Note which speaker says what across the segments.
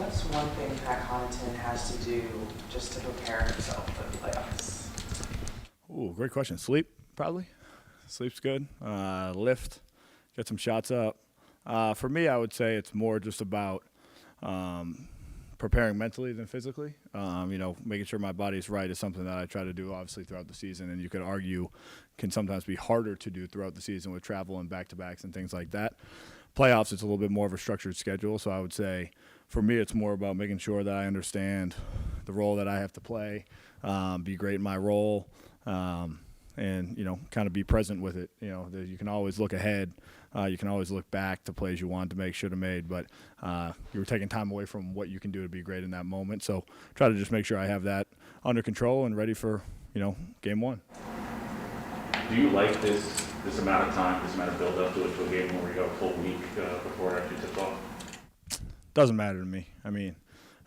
Speaker 1: what's one thing that Connaughton has to do just to prepare himself for the playoffs?
Speaker 2: Ooh, great question. Sleep, probably. Sleep's good. Lift, get some shots up. For me, I would say it's more just about preparing mentally than physically. Making sure my body's right is something that I try to do, obviously, throughout the season. And you could argue can sometimes be harder to do throughout the season with travel and back-to-backs and things like that. Playoffs, it's a little bit more of a structured schedule. So I would say for me, it's more about making sure that I understand the role that I have to play, be great in my role, and, kind of be present with it. You can always look ahead. You can always look back to plays you want to make, should have made, but you're taking time away from what you can do to be great in that moment. So try to just make sure I have that under control and ready for, game one.
Speaker 3: Do you like this amount of time, this amount of build-up to a game where you got a full week before it actually tips off?
Speaker 2: Doesn't matter to me. I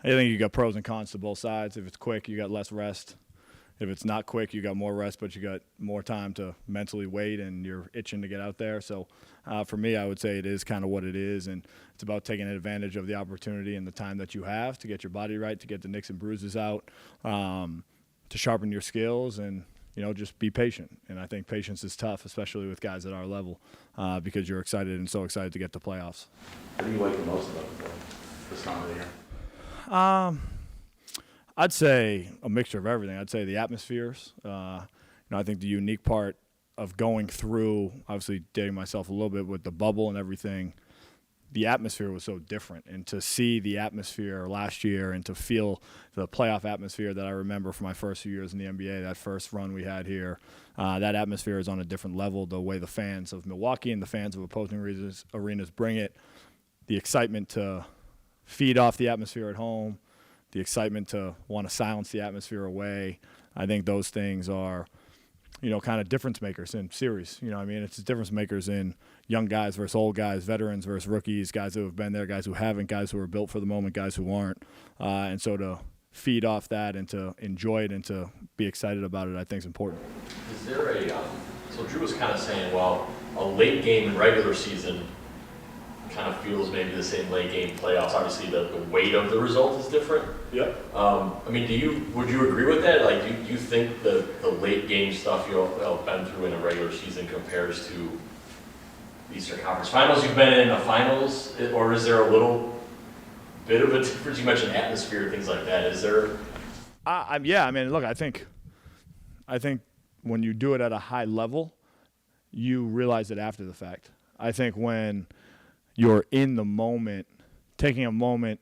Speaker 2: think you got pros and cons to both sides. If it's quick, you got less rest. If it's not quick, you got more rest, but you got more time to mentally wait, and you're itching to get out there. So for me, I would say it is kind of what it is, and it's about taking advantage of the opportunity and the time that you have to get your body right, to get the nicks and bruises out, to sharpen your skills, and just be patient. And I think patience is tough, especially with guys at our level, because you're excited and so excited to get to playoffs.
Speaker 3: What do you like the most about this time of the year?
Speaker 2: I'd say a mixture of everything. I'd say the atmospheres. I think the unique part of going through, obviously dating myself a little bit with the bubble and everything, the atmosphere was so different. And to see the atmosphere last year and to feel the playoff atmosphere that I remember from my first few years in the NBA, that first run we had here, that atmosphere is on a different level. The way the fans of Milwaukee and the fans of opposing arenas bring it, the excitement to feed off the atmosphere at home, the excitement to want to silence the atmosphere away. I think those things are, kind of difference makers in series. It's difference makers in young guys versus old guys, veterans versus rookies, guys who have been there, guys who haven't, guys who are built for the moment, guys who aren't. And so to feed off that and to enjoy it and to be excited about it, I think is important.
Speaker 4: Is there so Drew was kind of saying, well, a late game in regular season kind of feels maybe the same late game playoffs. Obviously, the weight of the result is different.
Speaker 3: Yeah.
Speaker 4: Would you agree with that? Like, do you think the late game stuff you've been through in a regular season compares to the Eastern Conference Finals you've been in, the finals, or is there a little bit of a difference? You mentioned atmosphere, things like that. Is there?
Speaker 2: Look, I think when you do it at a high level, you realize it after the fact. I think when you're in the moment, taking a moment,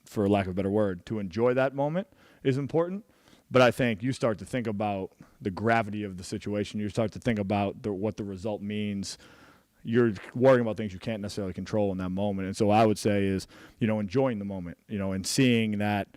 Speaker 2: for lack of a better word, to enjoy that moment is important. But I think you start to think about the gravity of the situation. You start to think about what the result means. You're worrying about things you can't necessarily control in that moment. And so I would say is, enjoying the moment, and seeing that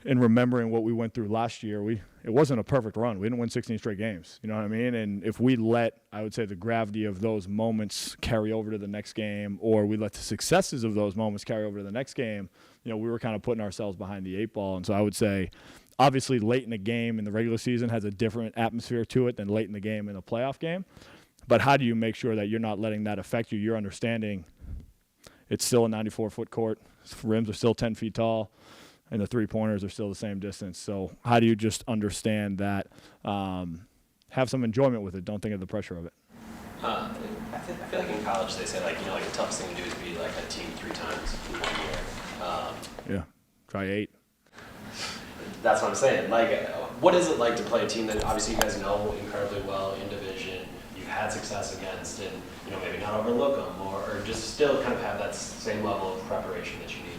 Speaker 2: and remembering what we went through last year. It wasn't a perfect run. We didn't win 16 straight games. You know what I mean? And if we let, I would say, the gravity of those moments carry over to the next game, or we let the successes of those moments carry over to the next game, we were kind of putting ourselves behind the eight ball. And so I would say, obviously, late in the game in the regular season has a different atmosphere to it than late in the game in a playoff game. But how do you make sure that you're not letting that affect you? You're understanding it's still a 94-foot court. Rims are still 10 feet tall. And the three-pointers are still the same distance. So how do you just understand that, have some enjoyment with it, don't think of the pressure of it?
Speaker 5: I feel like in college they say, the toughest thing to do is beat, a team 3 times in 1 year.
Speaker 2: Yeah, try 8.
Speaker 5: That's what I'm saying. What is it like to play a team that obviously you guys know incredibly well in division, you've had success against, and, maybe not overlook them, or just still kind of have that same level of preparation that you need?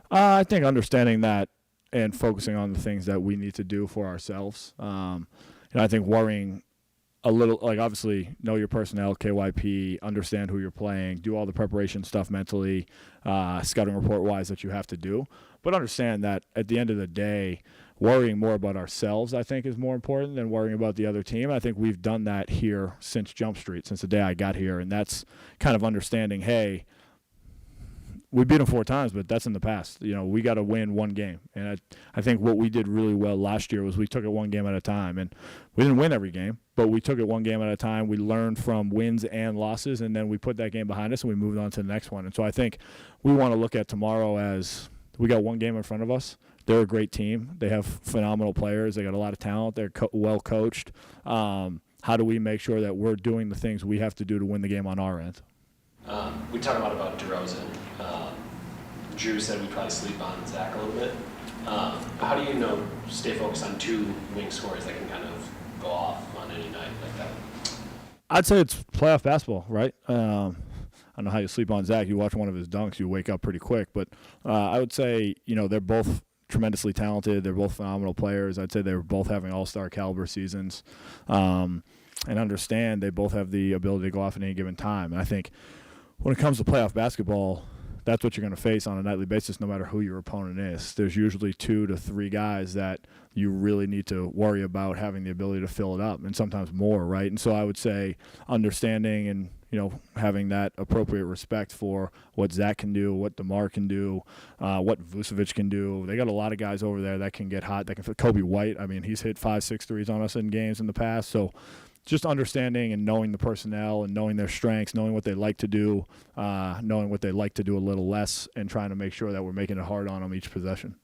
Speaker 2: I think understanding that and focusing on the things that we need to do for ourselves. I think worrying a little, obviously know your personnel, KYP, understand who you're playing, do all the preparation stuff mentally, scouting report-wise that you have to do. But understand that at the end of the day, worrying more about ourselves, I think, is more important than worrying about the other team. I think we've done that here since Jump Street, since the day I got here. And that's kind of understanding, hey, we beat them 4 times, but that's in the past. You know, we got to win one game. And I think what we did really well last year was we took it one game at a time. And we didn't win every game, but we took it one game at a time. We learned from wins and losses, and then we put that game behind us and we moved on to the next one. And so I think we want to look at tomorrow as we got one game in front of us. They're a great team. They have phenomenal players. They got a lot of talent. They're well coached. How do we make sure that we're doing the things we have to do to win the game on our end?
Speaker 5: We talk a lot about DeRozan. Drew said we probably sleep on Zach a little bit. How do you stay focused on 2 wing scorers that can kind of go off on any night like that?
Speaker 2: I'd say it's playoff basketball, right? I don't know how you sleep on Zach. You watch one of his dunks, you wake up pretty quick. But I would say, they're both tremendously talented. They're both phenomenal players. I'd say they're both having all-star caliber seasons. And understand they both have the ability to go off at any given time. And I think when it comes to playoff basketball, that's what you're going to face on a nightly basis no matter who your opponent is. There's usually 2 to 3 guys that you really need to worry about having the ability to fill it up, and sometimes more, right? And so I would say understanding and having that appropriate respect for what Zach can do, what DeMar can do, what Vujacic can do. They got a lot of guys over there that can get hot. That can. Kobe White, I mean, he's hit 5-6 threes on us in games in the past. So just understanding and knowing the personnel and knowing their strengths, knowing what they like to do, knowing what they like to do a little less, and trying to make sure that we're making it hard on them each possession.